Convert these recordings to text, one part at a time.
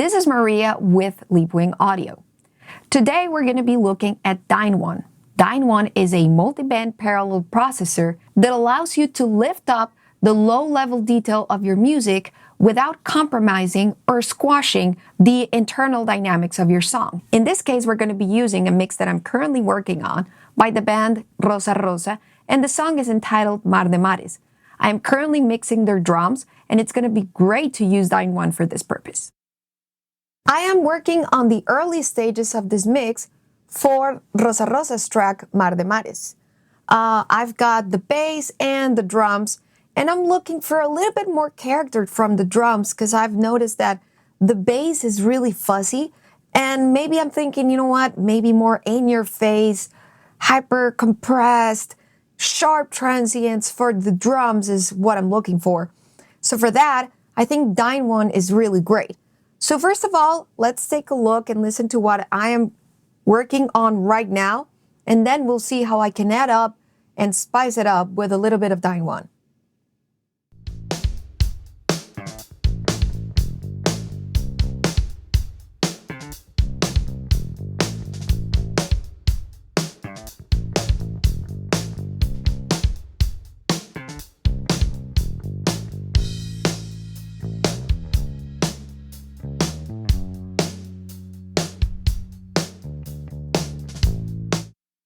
This is Maria with Leapwing Audio. Today we're going to be looking at DynOne. DynOne is a multiband parallel processor that allows you to lift up the low-level detail of your music without compromising or squashing the internal dynamics of your song. In this case, we're going to be using a mix that I'm currently working on by the band Rosa Rosa, and the song is entitled Mar de Mares. I am currently mixing their drums, and it's going to be great to use DynOne for this purpose. I am working on the early stages of this mix for Rosa Rosa's track Mar de Mares. I've got the bass and the drums, and I'm looking for a little bit more character from the drums because I've noticed that the bass is really fuzzy, and maybe I'm thinking, you know what, maybe more in-your-face, hyper-compressed, sharp transients for the drums is what I'm looking for. So for that, I think DynOne is really great. So first of all, let's take a look and listen to what I am working on right now, and then we'll see how I can add up and spice it up with a little bit of DynOne.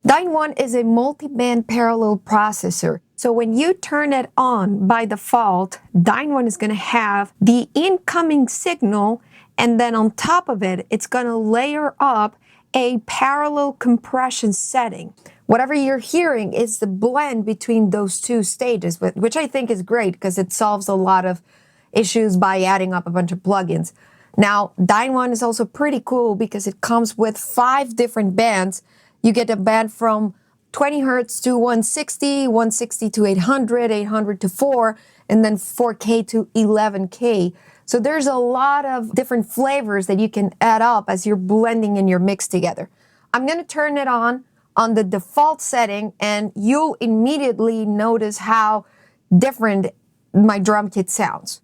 DynOne is a multi-band parallel processor. So when you turn it on by default, DynOne is going to have the incoming signal, and then on top of it, it's going to layer up a parallel compression setting. Whatever you're hearing is the blend between those two stages, which I think is great because it solves a lot of issues by adding up a bunch of plugins. Now, DynOne is also pretty cool because it comes with 5 different bands. You get a band from 20 hertz to 160, 160 to 800, 800 to 4, and then 4K to 11K. So there's a lot of different flavors that you can add up as you're blending in your mix together. I'm going to turn it on the default setting, and you'll immediately notice how different my drum kit sounds.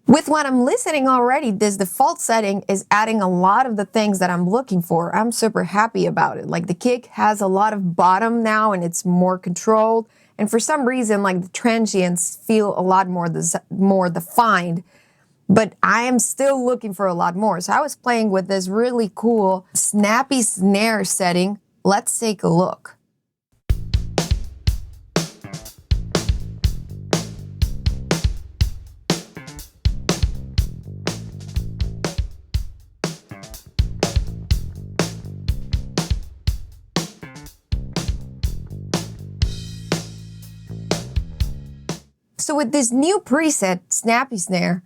With what I'm listening already, this default setting is adding a lot of the things that I'm looking for. I'm super happy about it. Like the kick has a lot of bottom now and it's more controlled. And for some reason, like the transients feel a lot more defined, but I am still looking for a lot more. So I was playing with this really cool snappy snare setting. Let's take a look. So with this new preset, Snappy Snare,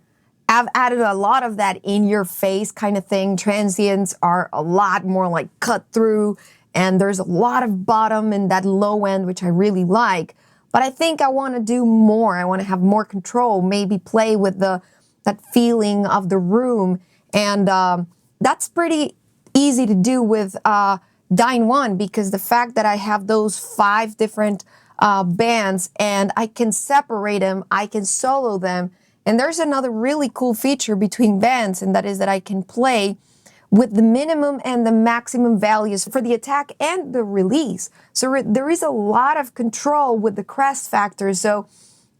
I've added a lot of that in-your-face kind of thing. Transients are a lot more like cut through, and there's a lot of bottom in that low end, which I really like. But I think I want to do more. I want to have more control, maybe play with that feeling of the room. And that's pretty easy to do with DynOne because the fact that I have those 5 different bands and I can separate them, I can solo them. And there's another really cool feature between bands, and that is that I can play with the minimum and the maximum values for the attack and the release. So there is a lot of control with the crest factor. So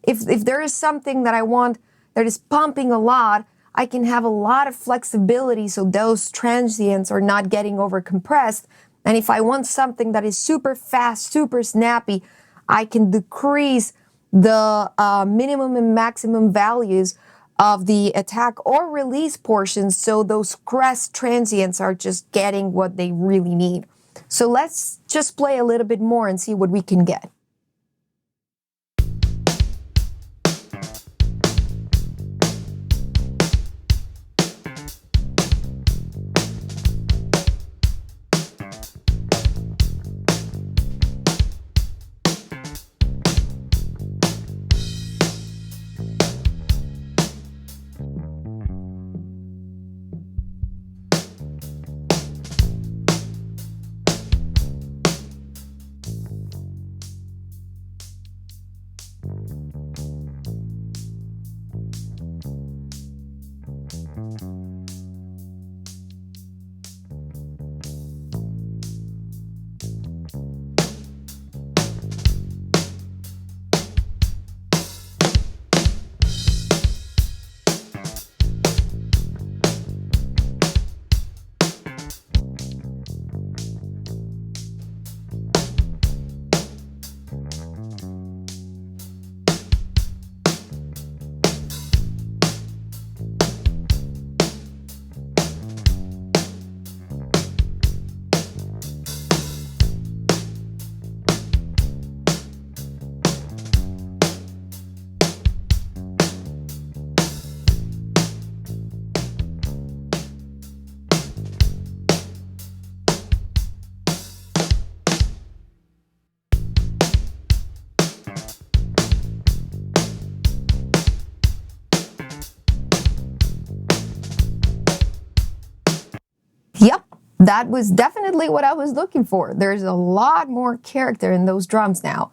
if there is something that I want that is pumping a lot, I can have a lot of flexibility so those transients are not getting over compressed. And if I want something that is super fast, super snappy, I can decrease the minimum and maximum values of the attack or release portions, so those crest transients are just getting what they really need. So let's just play a little bit more and see what we can get. Yep, that was definitely what I was looking for. There's a lot more character in those drums now.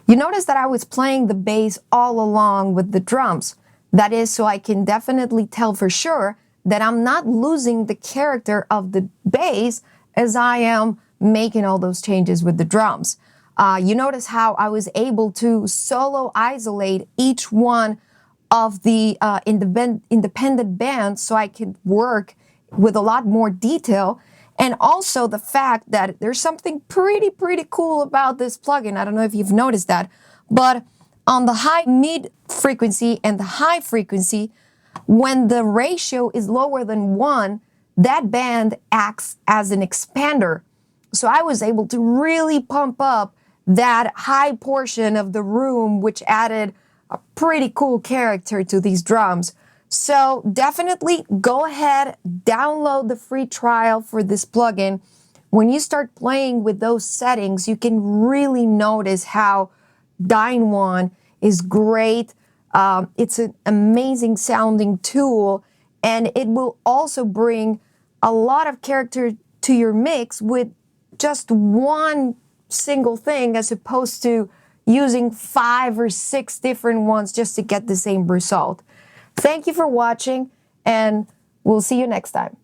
You notice that I was playing the bass all along with the drums. That is so I can definitely tell for sure that I'm not losing the character of the bass as I am making all those changes with the drums. You notice how I was able to solo isolate each one of the independent bands so I could work with a lot more detail. And also the fact that there's something pretty cool about this plugin. I don't know if you've noticed that, but on the high mid frequency and the high frequency, when the ratio is lower than 1, that band acts as an expander. So I was able to really pump up that high portion of the room, which added a pretty cool character to these drums. So definitely go ahead, download the free trial for this plugin. When you start playing with those settings, you can really notice how DynOne is great. It's an amazing sounding tool, and it will also bring a lot of character to your mix with just one single thing, as opposed to using 5 or 6 different ones just to get the same result. Thank you for watching, and we'll see you next time.